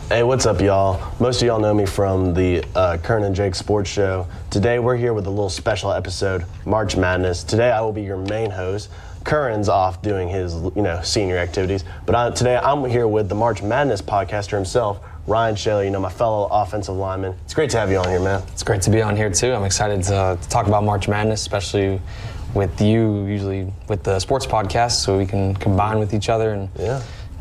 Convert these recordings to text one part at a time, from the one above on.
Hey, what's up, y'all? Most of y'all know me from the Kern and Jake Sports Show. Today, we're here with a little special episode, March Madness. Today, I will be your main host. Curran's off doing his, senior activities. But today, I'm here with the March Madness podcaster himself, Ryan Shelley, my fellow offensive lineman. It's great to have you on here, man. It's great to be on here, too. I'm excited to talk about March Madness, especially with you, usually with the sports podcast, so we can combine with each other. And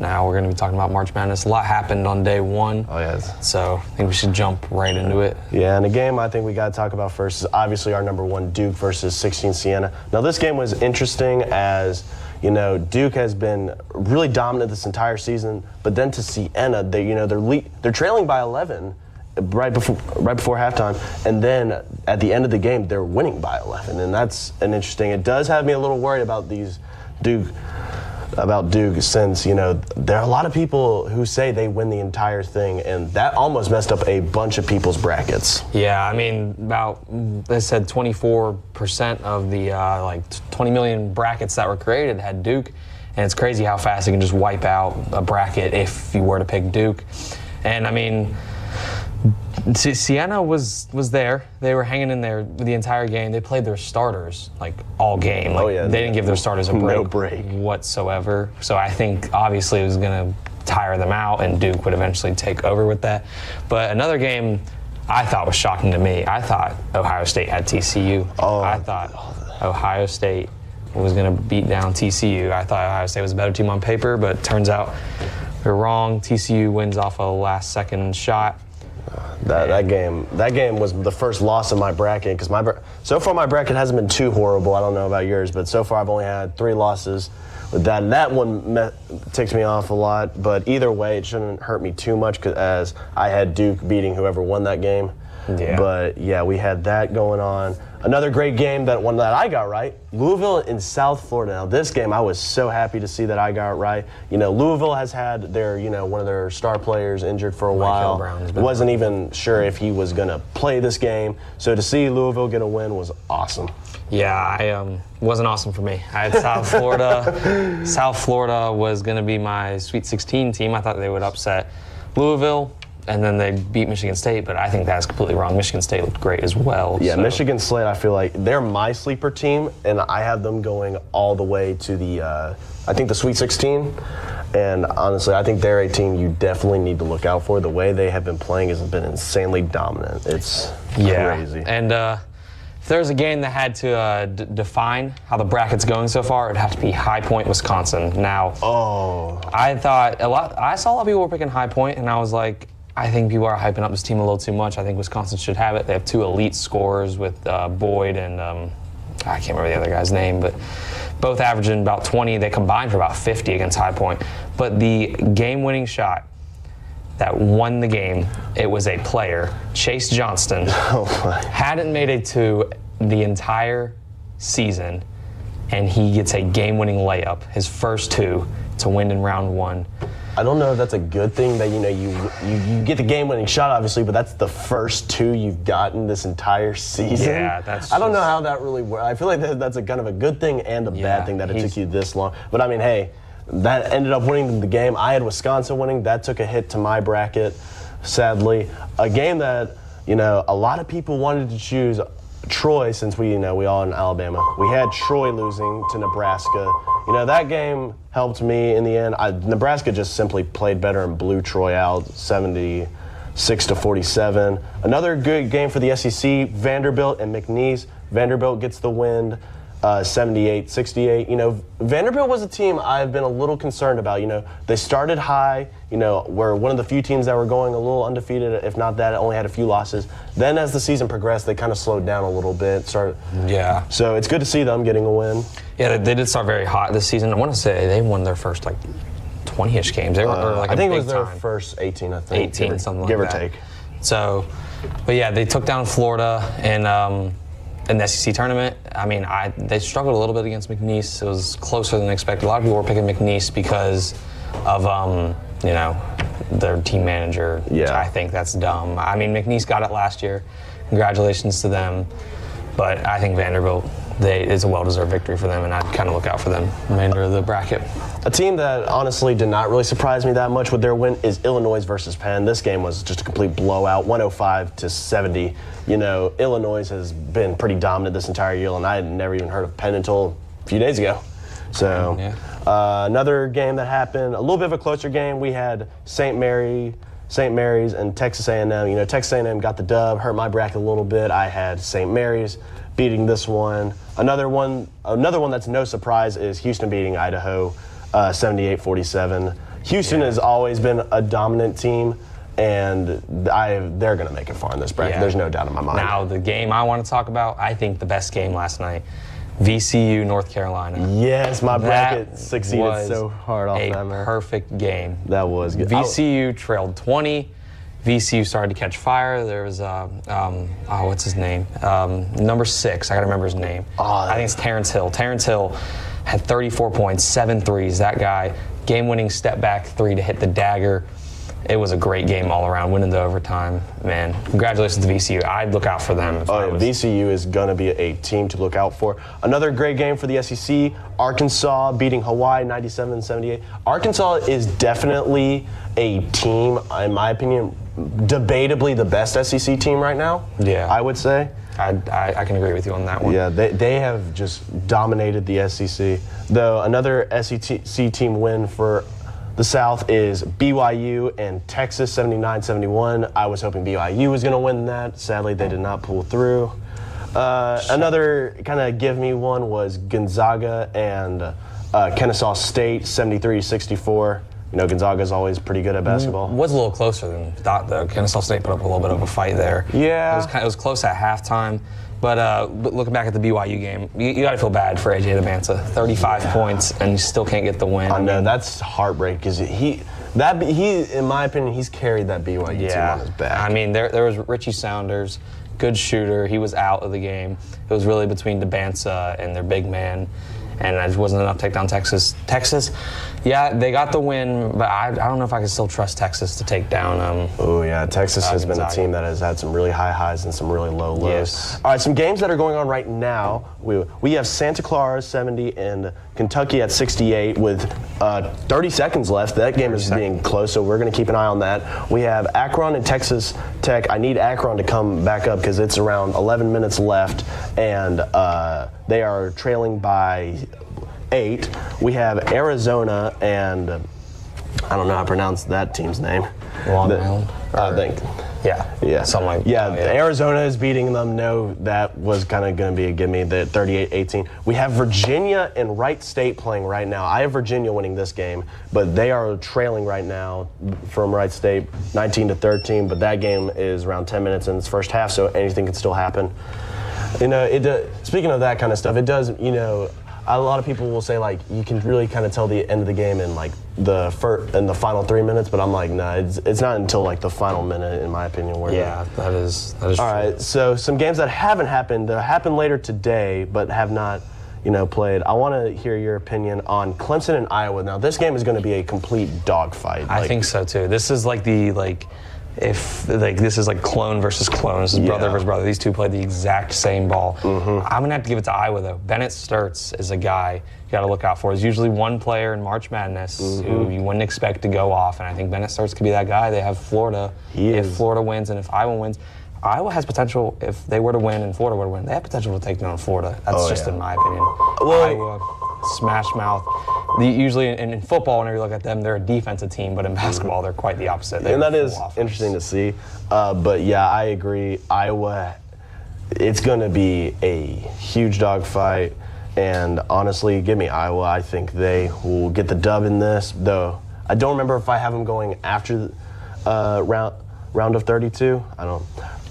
now we're going to be talking about March Madness. A lot happened on day one. Oh, yes. So I think we should jump right into it. Yeah, and the game I think we got to talk about first is obviously our number one, Duke versus 16 Siena. Now, this game was interesting as, Duke has been really dominant this entire season, but then to Siena, they're trailing by 11 right before halftime, and then at the end of the game, they're winning by 11, and that's an interesting. It does have me a little worried about Duke, since, there are a lot of people who say they win the entire thing, and that almost messed up a bunch of people's brackets. Yeah, I mean, they said 24% of the 20 million brackets that were created had Duke, and it's crazy how fast you can just wipe out a bracket if you were to pick Duke. And I mean, Siena was there. They were hanging in there the entire game. They played their starters all game. They didn't give their starters a break, no break whatsoever. So I think obviously it was going to tire them out, and Duke would eventually take over with that. But another game I thought was shocking to me. I thought Ohio State had TCU. I thought Ohio State was going to beat down TCU. I thought Ohio State was a better team on paper, but it turns out we were wrong. TCU wins off a last-second shot. That game was the first loss of my bracket because so far my bracket hasn't been too horrible. I don't know about yours, but so far I've only had 3 losses with that. And that one ticks me off a lot. But either way, it shouldn't hurt me too much as I had Duke beating whoever won that game. Yeah. But yeah, we had that going on. Another great game, that one that I got right, Louisville in South Florida. Now this game, I was so happy to see that I got right. Louisville has had their, one of their star players injured for a while. Wasn't even sure if he was going to play this game. So to see Louisville get a win was awesome. Yeah, wasn't awesome for me. I had South Florida. South Florida was going to be my Sweet 16 team. I thought they would upset Louisville. And then they beat Michigan State, but I think that's completely wrong. Michigan State looked great as well. Yeah, so. Michigan State, I feel like they're my sleeper team, and I have them going all the way to the Sweet 16. And honestly, I think they're a team you definitely need to look out for. The way they have been playing has been insanely dominant. It's crazy. And if there's a game that had to define how the bracket's going so far, it'd have to be High Point, Wisconsin. Now, I saw a lot of people were picking High Point, and I was like, I think people are hyping up this team a little too much. I think Wisconsin should have it. They have 2 elite scorers with Boyd and I can't remember the other guy's name, but both averaging about 20. They combined for about 50 against High Point. But the game-winning shot that won the game, it was a player, Chase Johnston, hadn't made it to the entire season, and he gets a game-winning layup, his first 2 to win in round 1. I don't know if that's a good thing that, you get the game-winning shot, obviously, but that's the first 2 you've gotten this entire season. Yeah, I don't know how that really works. I feel like that's a kind of a good thing and a bad thing that it took you this long. But, I mean, hey, that ended up winning the game. I had Wisconsin winning. That took a hit to my bracket, sadly. A game that, a lot of people wanted to choose Troy, since we all in Alabama. We had Troy losing to Nebraska. That game helped me in the end. Nebraska just simply played better and blew Troy out 76-47. Another good game for the SEC, Vanderbilt and McNeese. Vanderbilt gets the win, 78-68. Vanderbilt was a team I've been a little concerned about. They started high, were one of the few teams that were going a little undefeated, if not that, only had a few losses. Then as the season progressed, they kind of slowed down a little bit. So it's good to see them getting a win. Yeah, they did start very hot this season. I want to say they won their first 20-ish games. They were I think it was their first 18, I think. 18, something like that. Give or take. So, but yeah, they took down Florida in the SEC tournament. I mean, they struggled a little bit against McNeese. It was closer than expected. A lot of people were picking McNeese because of, their team manager. Yeah. I think that's dumb. I mean, McNeese got it last year. Congratulations to them. But I think Vanderbilt it's a well-deserved victory for them, and I'd kind of look out for them remainder of the bracket. A team that honestly did not really surprise me that much with their win is Illinois versus Penn. This game was just a complete blowout, 105-70. Illinois has been pretty dominant this entire year, and I had never even heard of Penn until a few days ago. So another game that happened, a little bit of a closer game. We had St. Mary's and Texas A&M. Texas A&M got the dub, hurt my bracket a little bit. I had St. Mary's beating this one. Another one that's no surprise is Houston beating Idaho 78-47. Houston has always been a dominant team, and they're going to make it far in this bracket. Yeah. There's no doubt in my mind. Now, the game I want to talk about, I think the best game last night, VCU, North Carolina. Yes, my bracket succeeded so hard off that, man. A perfect game. That was good. VCU trailed 20. VCU started to catch fire. There was, what's his name? Number 6. I got to remember his name. I think it's Terrence Hill. Terrence Hill had 34 points, 7 threes. That guy, game-winning step-back 3 to hit the dagger. It was a great game all around, winning the overtime. Man, congratulations to VCU. I'd look out for them. VCU is going to be a team to look out for. Another great game for the SEC, Arkansas beating Hawaii 97-78. Arkansas is definitely a team, in my opinion, debatably the best SEC team right now. Yeah. I would say. I can agree with you on that one. Yeah, they have just dominated the SEC. Though another SEC team win for the South is BYU and Texas 79-71. I was hoping BYU was going to win that. Sadly, they did not pull through. Another kind of give me one was Gonzaga and Kennesaw State 73-64. Gonzaga is always pretty good at basketball. It was a little closer than thought, though. Kennesaw State put up a little bit of a fight there. Yeah. It was close at halftime. But looking back at the BYU game, you got to feel bad for AJ DeManza. 35 points, and you still can't get the win. I know, that's heartbreak because he, in my opinion, he's carried that BYU team on his back. I mean, there was Richie Saunders, good shooter. He was out of the game. It was really between DeManza and their big man. And it wasn't enough to take down Texas. Texas, yeah, they got the win, but I don't know if I can still trust Texas to take down. Texas has been a team that has had some really high highs and some really low lows. Yes. All right, some games that are going on right now. We have Santa Clara 70 and Kentucky at 68 with 30 seconds left. That game is being close, so we're going to keep an eye on that. We have Akron and Texas Tech. I need Akron to come back up because it's around 11 minutes left, and they are trailing by 8. We have Arizona and I don't know how to pronounce that team's name. Long Island? I think. Yeah. Something like that. Arizona is beating them. No, that was kind of going to be a gimme, the 38-18. We have Virginia and Wright State playing right now. I have Virginia winning this game, but they are trailing right now from Wright State 19-13, but that game is around 10 minutes in its first half, so anything can still happen. Speaking of that kind of stuff, it does, a lot of people will say, like, you can really kind of tell the end of the game in, like, the final 3 minutes, but I'm like, nah, it's not until, like, the final minute, in my opinion. That is All true. right, so some games that haven't happened, that happen later today, but have not, played. I want to hear your opinion on Clemson and Iowa. Now, this game is going to be a complete dogfight. I think so, too. This is like this is like clone versus clone. This is brother versus brother. These two play the exact same ball. Mm-hmm. I'm going to have to give it to Iowa, though. Bennett Sturts is a guy you got to look out for. There's usually one player in March Madness who you wouldn't expect to go off, and I think Bennett Sturts could be that guy. They have Florida. If Florida wins and if Iowa wins, Iowa has potential. If they were to win and Florida were to win, they have potential to take down Florida. That's in my opinion. Iowa, smash mouth. Usually in football, whenever you look at them, they're a defensive team, but in basketball, they're quite the opposite. And that is interesting to see. But yeah, I agree. Iowa, it's going to be a huge dogfight. And honestly, give me Iowa. I think they will get the dub in this, though. I don't remember if I have them going after round of 32. I don't.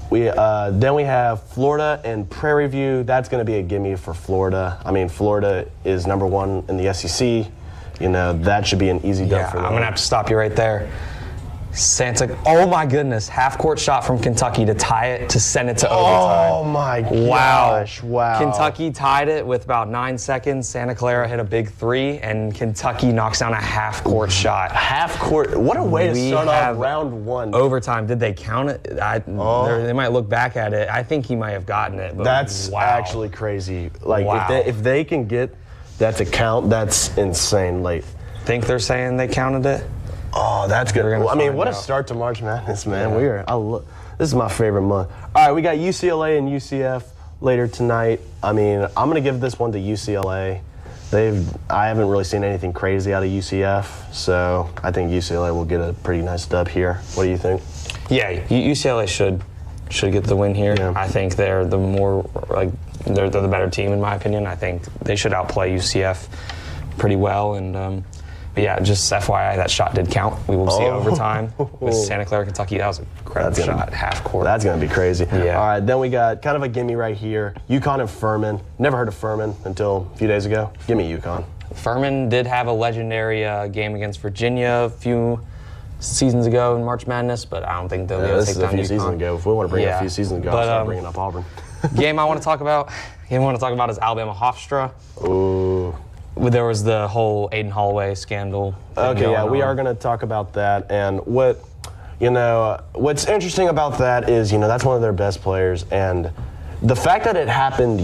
Then we have Florida and Prairie View. That's going to be a gimme for Florida. I mean, Florida is #1 in the SEC. That should be an easy dub for them. I'm going to have to stop you right there. Oh my goodness, half-court shot from Kentucky to tie it, to send it to overtime. Oh my gosh, wow. Kentucky tied it with about 9 seconds. Santa Clara hit a big three, and Kentucky knocks down a half-court shot. Half-court, what a way to start off round one. Overtime, did they count it? They might look back at it. I think he might have gotten it. But that's actually crazy. Like, if they can get that to count, that's insane. Like, think they're saying they counted it? Oh, that's good. I mean, what a start to March Madness, man. Yeah. This is my favorite month. All right, we got UCLA and UCF later tonight. I mean, I'm gonna give this one to UCLA. I haven't really seen anything crazy out of UCF, so I think UCLA will get a pretty nice dub here. What do you think? Yeah, UCLA should get the win here. Yeah. I think they're the the better team in my opinion. I think they should outplay UCF pretty well, and but yeah, just FYI, that shot did count. We will see overtime with Santa Clara, Kentucky. That was an incredible shot, half court. That's going to be crazy. Yeah. All right, then we got kind of a gimme right here. UConn and Furman. Never heard of Furman until a few days ago. Give me UConn. Furman did have a legendary game against Virginia a few seasons ago in March Madness, but I don't think they'll be able to take down UConn. This is a few seasons ago. If we want to bring it a few seasons ago, I'll start bringing up Auburn. Game I want to talk about is Alabama Hofstra. Ooh. There was the whole Aiden Holloway scandal. Okay, yeah, we are going to talk about that. And what's interesting about that is, that's one of their best players. And the fact that it happened,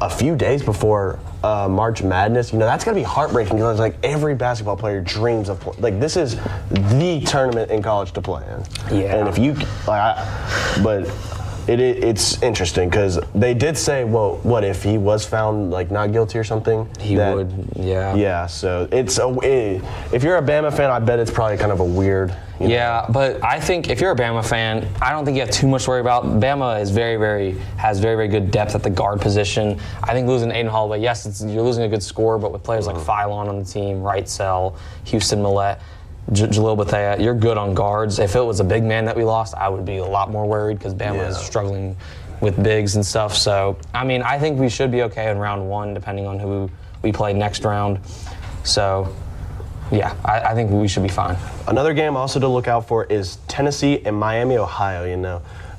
a few days before March Madness, that's going to be heartbreaking because like every basketball player dreams of this is the tournament in college to play in. Yeah. And if you, it's interesting because they did say, well, what if he was found not guilty or something? He would, yeah. Yeah, so if you're a Bama fan, I bet it's probably kind of a weird. Yeah, but I think if you're a Bama fan, I don't think you have too much to worry about. Bama is has very good depth at the guard position. I think losing Aiden Holloway, yes, you're losing a good scorer, but with players like Philon on the team, Wright-Sell, Houston Millett, Jalil Bethea, you're good on guards. If it was a big man that we lost, I would be a lot more worried because Bama is struggling with bigs and stuff. So, I think we should be okay in round one, depending on who we play next round. So, yeah, I think we should be fine. Another game also to look out for is Tennessee and Miami, Ohio,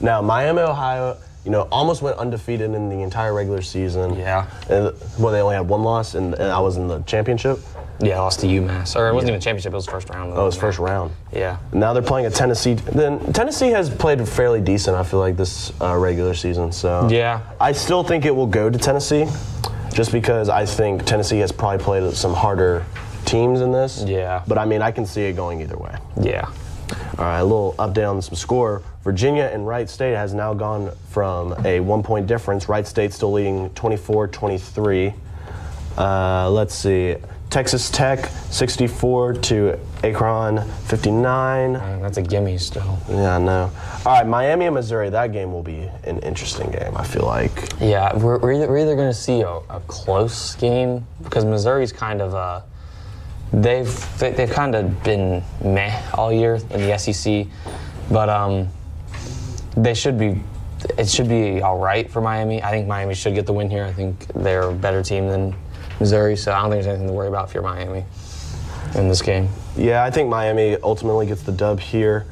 Now, Miami, Ohio, almost went undefeated in the entire regular season. Yeah. They only had one loss, and I was in the championship. Yeah, lost to UMass. Or it wasn't even a championship, it was first round. Oh, it was first round. Yeah. Now they're playing at Tennessee. Then Tennessee has played fairly decent, I feel like, this regular season. So yeah. I still think it will go to Tennessee, just because I think Tennessee has probably played some harder teams in this. Yeah. But I can see it going either way. Yeah. All right, a little update on some score. Virginia and Wright State has now gone from a 1-point difference. Wright State still leading 24-23. Let's see. Texas Tech 64 to Akron 59. That's a gimme still. Yeah, I know. All right, Miami and Missouri. That game will be an interesting game, I feel like. Yeah, we're either going to see a close game because Missouri's kind of they've kind of been meh all year in the SEC, but it should be all right for Miami. I think Miami should get the win here. I think they're a better team than Missouri, so I don't think there's anything to worry about if you're Miami in this game. Yeah, I think Miami ultimately gets the dub here.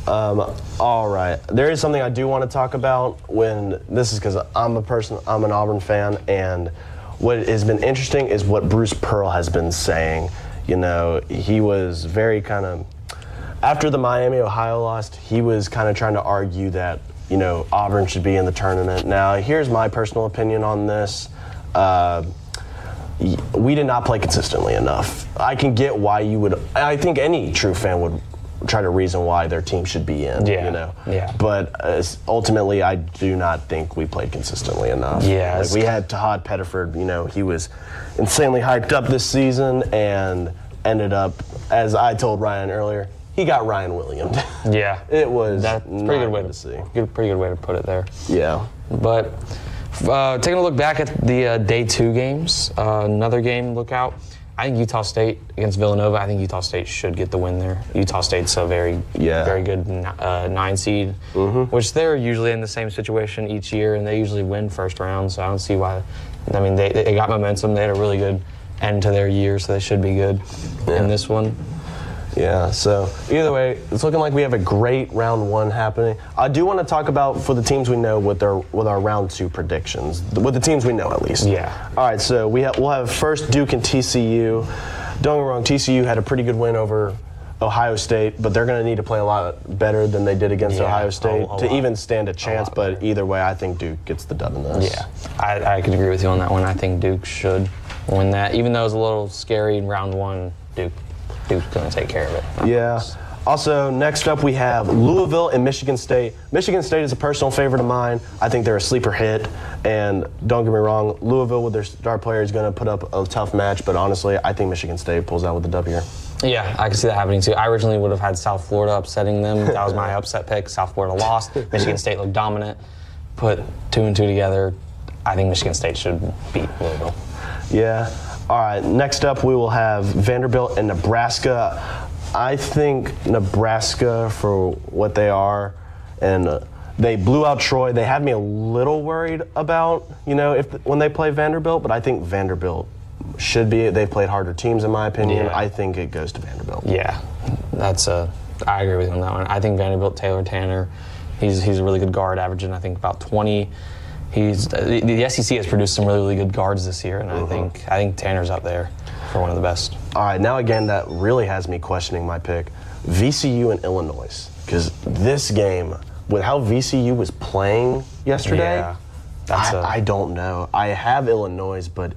All right, there is something I do want to talk about this is because I'm an Auburn fan, and what has been interesting is what Bruce Pearl has been saying. He was very kind of, after the Miami-Ohio loss, he was kind of trying to argue that, Auburn should be in the tournament. Now, here's my personal opinion on this. We did not play consistently enough. I can get why I think any true fan would try to reason why their team should be in, Yeah. But ultimately, I do not think we played consistently enough. Yeah. We had Tahad Pettiford, he was insanely hyped up this season and ended up, as I told Ryan earlier, he got Ryan Williams. Yeah. It was that's a pretty good way to see. Pretty good way to put it there. Yeah. But taking a look back at the day 2 games, another game look out. I think Utah State against Villanova. I think Utah State should get the win there. Utah State's a very good 9 seed, which they're usually in the same situation each year, and they usually win first round. So I don't see why. They got momentum. They had a really good end to their year, so they should be good in this one. Yeah, so either way, it's looking like we have a great round 1 happening. I do want to talk about, for the teams we know, with our round 2 predictions. With the teams we know, at least. Yeah. All right, so we'll have first Duke and TCU. Don't get me wrong, TCU had a pretty good win over Ohio State, but they're going to need to play a lot better than they did against Ohio State to even stand a chance. But either way, I think Duke gets the dub in this. Yeah, I could agree with you on that one. I think Duke should win that. Even though it's a little scary in round 1, Duke's going to take care of it. Yeah. Also, next up we have Louisville and Michigan State. Michigan State is a personal favorite of mine. I think they're a sleeper hit. And don't get me wrong, Louisville with their star player is going to put up a tough match. But honestly, I think Michigan State pulls out with the W here. Yeah, I can see that happening too. I originally would have had South Florida upsetting them. That was my upset pick. South Florida lost. Michigan State looked dominant. Put 2 and 2 together. I think Michigan State should beat Louisville. Yeah. All right, next up we will have Vanderbilt and Nebraska. I think Nebraska, for what they are, and they blew out Troy. They had me a little worried about, when they play Vanderbilt, but I think Vanderbilt should be. They've played harder teams, in my opinion. Yeah. I think it goes to Vanderbilt. Yeah, I agree with you on that one. I think Vanderbilt, Taylor Tanner, he's a really good guard, averaging, I think, about 20. The SEC has produced some really, really good guards this year, and I think Tanner's up there for one of the best. All right, now again, that really has me questioning my pick. VCU and Illinois, because this game, with how VCU was playing yesterday, I don't know. I have Illinois, but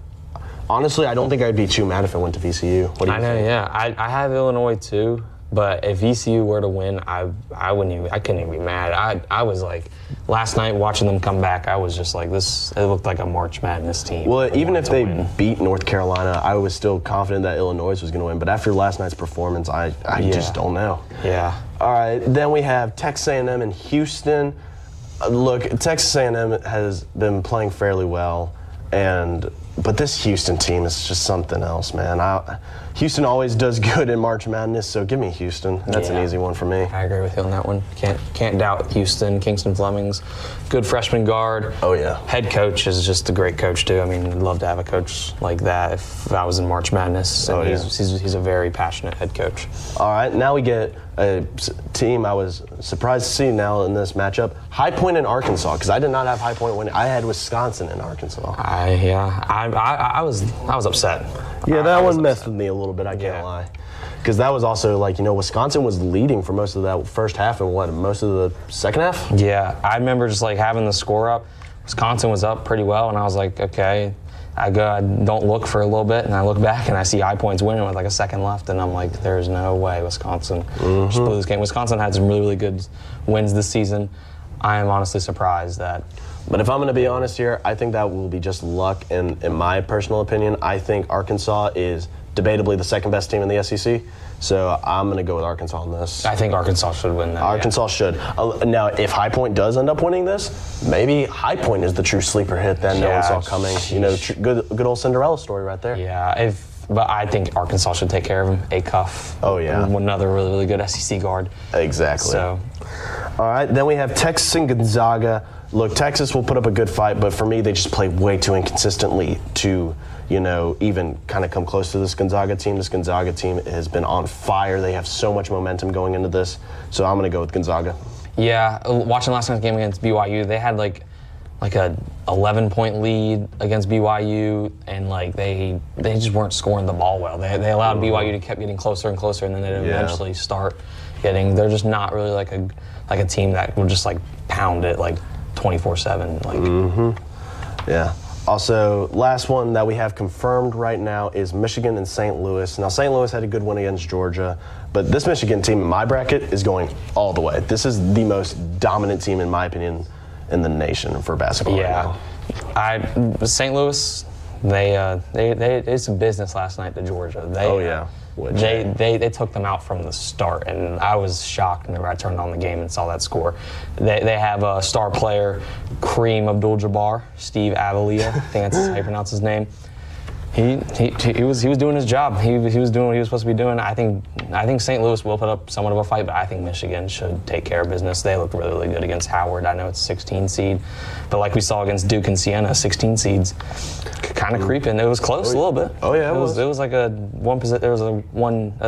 honestly, I don't think I'd be too mad if it went to VCU. What do you think? Yeah. I have Illinois too. But if VCU were to win, I couldn't even be mad. I was like, last night watching them come back, I was just like, it looked like a March Madness team. Well, even if they beat North Carolina, I was still confident that Illinois was going to win. But after last night's performance, I just don't know. Yeah. All right, then we have Texas A&M and Houston. Look, Texas A&M has been playing fairly well, but this Houston team is just something else, man. Houston always does good in March Madness, so give me Houston. That's an easy one for me. I agree with you on that one. Can't doubt Houston. Kingston Fleming's good freshman guard. Oh, yeah. Head coach is just a great coach, too. I mean, I'd love to have a coach like that if I was in March Madness. And he's a very passionate head coach. All right, now we get a team I was surprised to see now in this matchup. High Point in Arkansas, because I did not have High Point winning. I had Wisconsin in Arkansas. I was upset. Yeah, that one messed with me a little bit, I can't lie. Because that was also Wisconsin was leading for most of that first half and most of the second half? Yeah, I remember just having the score up. Wisconsin was up pretty well, and I was like, okay. I don't look for a little bit, and I look back, and I see High Point's winning with a second left, and I'm like, there's no way Wisconsin just blew this game. Wisconsin had some really, really good wins this season. I am honestly surprised that. But if I'm going to be honest here, I think that will be just luck. And in my personal opinion, I think Arkansas is debatably the second best team in the SEC. So I'm going to go with Arkansas on this. I think Arkansas should win that. Arkansas should. Now, if High Point does end up winning this, maybe High Point is the true sleeper hit that no one saw coming. Good old Cinderella story right there. Yeah, but I think Arkansas should take care of him. Acuff. Oh, yeah. Another really, really good SEC guard. Exactly. So. All right, then we have Texas and Gonzaga. Look, Texas will put up a good fight, but for me, they just play way too inconsistently to, even kind of come close to this Gonzaga team. This Gonzaga team has been on fire. They have so much momentum going into this, so I'm going to go with Gonzaga. Yeah, watching last night's game against BYU, they had like a 11-point lead against BYU, and they just weren't scoring the ball well. They allowed BYU to keep getting closer and closer, and then they'd eventually start getting. They're just not really like a team that will just pound it 24/7. Yeah. Also, last one that we have confirmed right now is Michigan and St. Louis. Now, St. Louis had a good win against Georgia, but this Michigan team in my bracket is going all the way. This is the most dominant team, in my opinion, in the nation for basketball right now. St. Louis, they did some business last night to Georgia. They took them out from the start, and I was shocked whenever I turned on the game and saw that score. They have a star player, Kareem Abdul-Jabbar, Steve Avila, I think that's how you pronounce his name. He was doing his job. He was doing what he was supposed to be doing. I think St. Louis will put up somewhat of a fight, but I think Michigan should take care of business. They looked really, really good against Howard. I know it's 16 seed, but like we saw against Duke and Siena, 16 seeds kind of creeping. It was close a little bit. Oh yeah, it was like a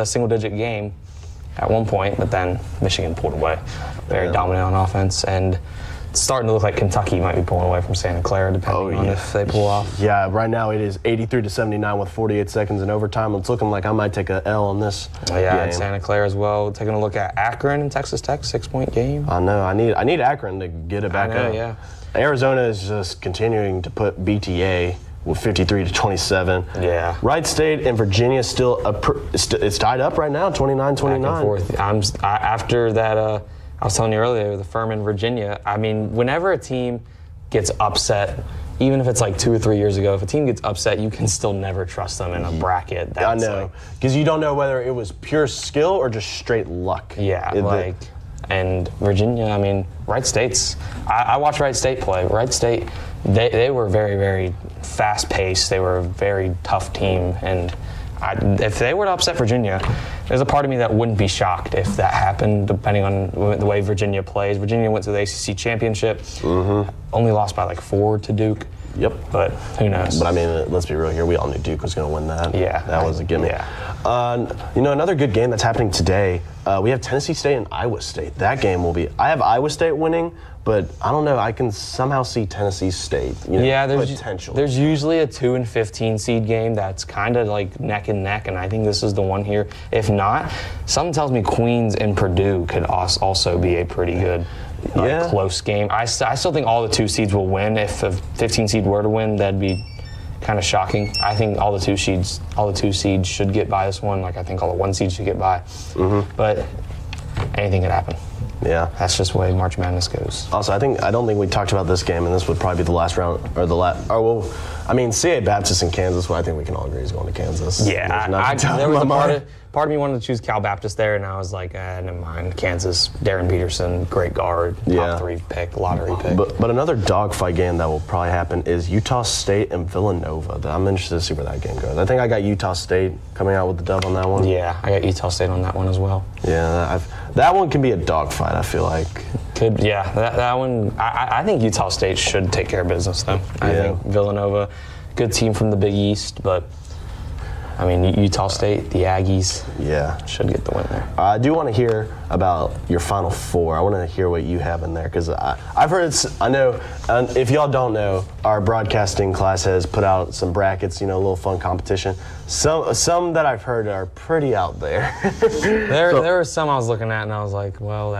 single-digit game. at one point, but then Michigan pulled away. Very dominant on offense, and it's starting to look like Kentucky might be pulling away from Santa Clara, depending on if they pull off. Yeah, right now it is 83-79 with 48 seconds in overtime. It's looking like I might take a L on this game. And Santa Clara as well. Taking a look at Akron and Texas Tech, 6-point game. I know. I need Akron to get it back up. Yeah. Arizona is just continuing to put BTA with 53-27. Yeah. Wright State and Virginia still it's tied up right now, 29-29. After that. I was telling you earlier, the Furman, Virginia. I mean, whenever a team gets upset, even if it's like 2 or 3 years ago, if a team gets upset, you can still never trust them in a bracket. I know, because you don't know whether it was pure skill or just straight luck. Yeah, and Virginia, I mean, Wright State's, I watched Wright State play. Wright State, they were very, very fast-paced. They were a very tough team, and if they were to upset Virginia, there's a part of me that wouldn't be shocked if that happened, depending on the way Virginia plays. Virginia went to the ACC championship, only lost by like 4 to Duke. Yep. But who knows? But I mean, let's be real here. We all knew Duke was going to win that. Yeah. That was a gimme. Yeah. Another good game that's happening today, we have Tennessee State and Iowa State. That game will be, I have Iowa State winning, but I don't know. I can somehow see Tennessee State. There's potential. There's usually a 2 and 15 seed game that's kind of like neck and neck, and I think this is the one here. If not, something tells me Queens and Purdue could also be a pretty good, close game. I still think all the 2 seeds will win. If a 15 seed were to win, that'd be kind of shocking. I think all the 2 seeds should get by this one. Like I think all the 1 seeds should get by. But anything could happen. Yeah, that's just the way March Madness goes. Also, I don't think we talked about this game, and this would probably be the last round or the last. CA Baptist in Kansas. Well, I think we can all agree is going to Kansas. Yeah, there was part of me wanted to choose Cal Baptist there, and I was like, never mind. Kansas, Darren Peterson, great guard, top 3 pick, lottery pick. But another dogfight game that will probably happen is Utah State and Villanova. I'm interested to see where that game goes. I think I got Utah State coming out with the dub on that one. Yeah, I got Utah State on that one as well. Yeah, that one can be a dogfight, I feel like. That one, I think Utah State should take care of business, though. I think Villanova, good team from the Big East, but I mean, Utah State, the Aggies, should get the win there. I do want to hear about your Final Four. I want to hear what you have in there, because I've heard, I know, and if y'all don't know, our broadcasting class has put out some brackets, a little fun competition. Some that I've heard are pretty out there. There were some I was looking at, and I was like, well,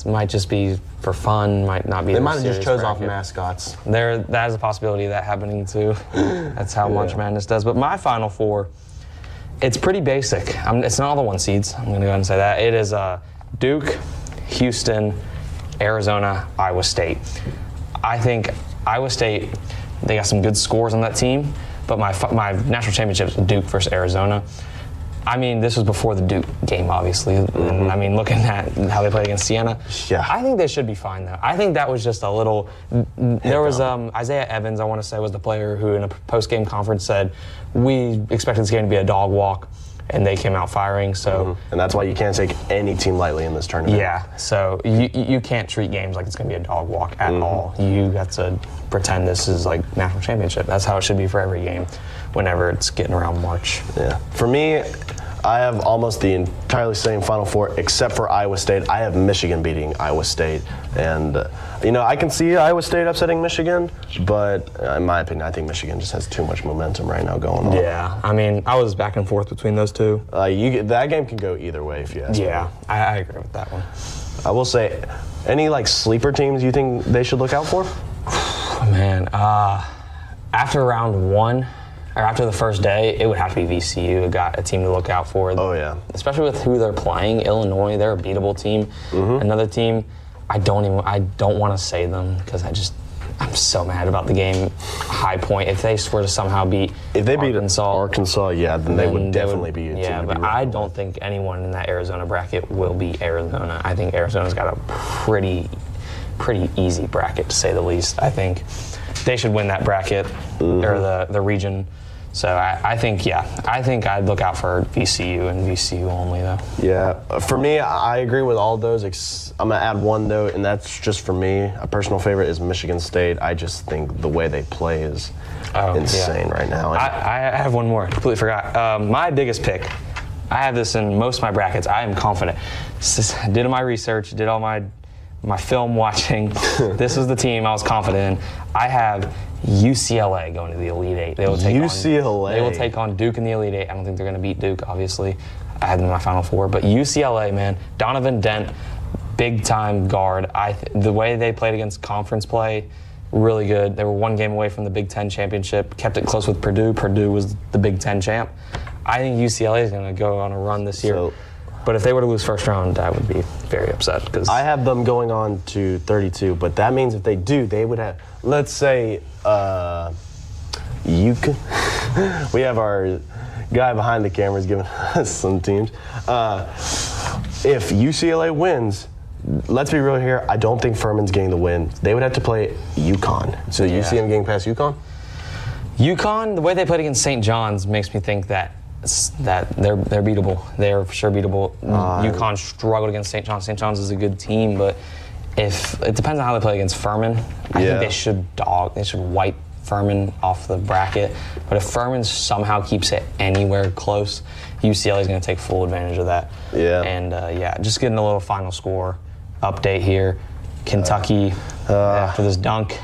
might just be for fun, might not be. They might have just chose bracket. off mascots. That is a possibility of that happening too. That's how March Madness does. But my Final Four, it's pretty basic. It's not all the 1 seeds. I'm going to go ahead and say that. It is Duke, Houston, Arizona, Iowa State. I think Iowa State, they got some good scores on that team, but my national championship is Duke versus Arizona. I mean, this was before the Duke game, obviously. And I mean, looking at how they played against Siena, I think they should be fine, though. I think that was just a little. There was Isaiah Evans, I want to say, was the player who, in a post-game conference, said, "We expected this game to be a dog walk," and they came out firing. So, and that's why you can't take any team lightly in this tournament. Yeah. So you can't treat games like it's going to be a dog walk at all. You got to pretend this is like national championship. That's how it should be for every game, whenever it's getting around March. Yeah. For me, I have almost the entirely same Final Four except for Iowa State. I have Michigan beating Iowa State. And, I can see Iowa State upsetting Michigan, but in my opinion, I think Michigan just has too much momentum right now going on. Yeah. I mean, I was back and forth between those two. That game can go either way if you ask me. Yeah, I agree with that one. I will say, any sleeper teams you think they should look out for? Man, after round 1, or after the first day, it would have to be VCU. It got a team to look out for. Oh, yeah. Especially with who they're playing. Illinois, they're a beatable team. Another team, I don't want to say them because I'm so mad about the game. High Point, if they were to somehow beat Arkansas, then they would definitely be a team. Yeah, but I don't think anyone in that Arizona bracket will beat Arizona. I think Arizona's got a pretty easy bracket, to say the least. I think they should win that bracket, or the region. So I think I'd look out for VCU and VCU only, though. Yeah, for me, I agree with all those. I'm going to add one, though, and that's just for me. A personal favorite is Michigan State. I just think the way they play is insane right now. I have one more. I completely forgot. My biggest pick I have this in most of my brackets. I am confident. Did my research, did all my film watching. This was the team I was confident in. I have UCLA going to the Elite Eight. They will take UCLA. They will take on Duke in the Elite Eight. I don't think they're going to beat Duke, obviously. I had them in my Final Four. But UCLA, man, Donovan Dent, big-time guard. The way they played against conference play, really good. They were one game away from the Big Ten championship, kept it close with Purdue. Purdue was the Big Ten champ. I think UCLA is going to go on a run this year. But if they were to lose first round, I would be very upset. Because I have them going on to 32, but that means if they do, they would have, let's say, we have our guy behind the cameras giving us some teams. If UCLA wins, let's be real here, I don't think Furman's getting the win. They would have to play UConn. So you see them getting past UConn? UConn, the way they played against St. John's makes me think that they're beatable. They're for sure beatable. UConn struggled against St. John's. St. John's is a good team, but if it depends on how they play against Furman. I think they should wipe Furman off the bracket. But if Furman somehow keeps it anywhere close, UCLA is going to take full advantage of that. Yeah. And just getting a little final score update here. Kentucky after this dunk.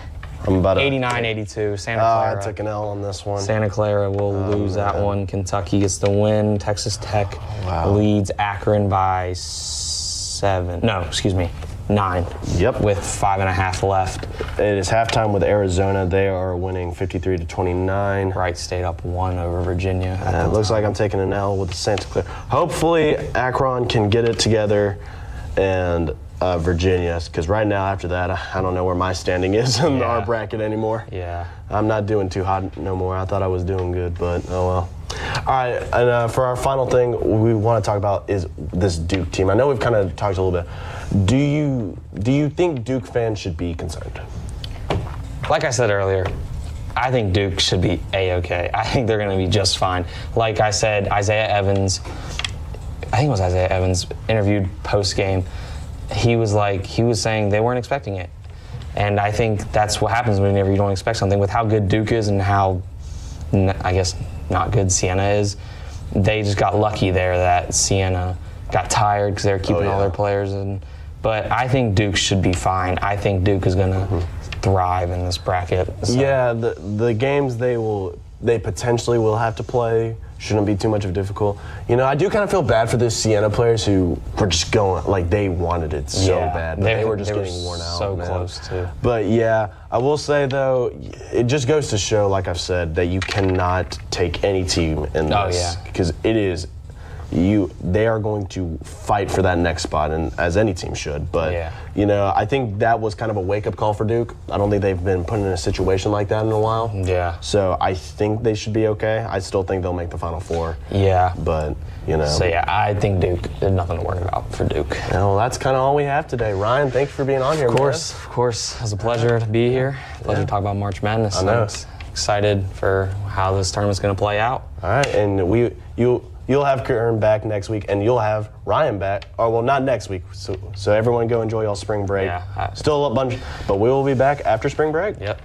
I'm about 89-82. Santa Clara. I took an L on this one. Santa Clara will lose that one. Kentucky gets the win. Texas Tech leads Akron by 9. Yep. With 5.5 left. It is halftime with Arizona. They are winning 53-29. Wright State up 1 over Virginia. It looks like I'm taking an L with Santa Clara. Hopefully, Akron can get it together and Virginia, because right now after that, I don't know where my standing is in our bracket anymore. Yeah. I'm not doing too hot no more. I thought I was doing good, but oh well. All right, and for our final thing we want to talk about is this Duke team. I know we've kind of talked a little bit. Do you think Duke fans should be concerned? Like I said earlier, I think Duke should be A-okay. I think they're going to be just fine. Like I said, Isaiah Evans, interviewed post-game. He was saying they weren't expecting it. And I think that's what happens whenever you don't expect something. With how good Duke is and how, I guess, not good Siena is, they just got lucky there that Siena got tired because they were keeping all their players. But I think Duke should be fine. I think Duke is going to thrive in this bracket. So. Yeah, the games they potentially will have to play shouldn't be too much of a difficult. You know, I do kind of feel bad for the Siena players who were just going, like, they wanted it so bad, but they were just getting worn out. So close, too. But yeah, I will say, though, it just goes to show, like I've said, that you cannot take any team in this. Because it is, they are going to fight for that next spot, and as any team should. But, you know, I think that was kind of a wake-up call for Duke. I don't think they've been put in a situation like that in a while. Yeah. So I think they should be okay. I still think they'll make the Final Four. Yeah. But, you know. So, yeah, I think Duke, there's nothing to worry about for Duke. Well, that's kind of all we have today. Ryan, thanks for being on here, Of course. It was a pleasure to be here. Pleasure to talk about March Madness. I know. I'm excited for how this tournament's going to play out. All right, and you'll have Kern back next week, and you'll have Ryan back. Or, well, not next week. So everyone go enjoy y'all spring break. Yeah. Still a bunch, but we will be back after spring break. Yep.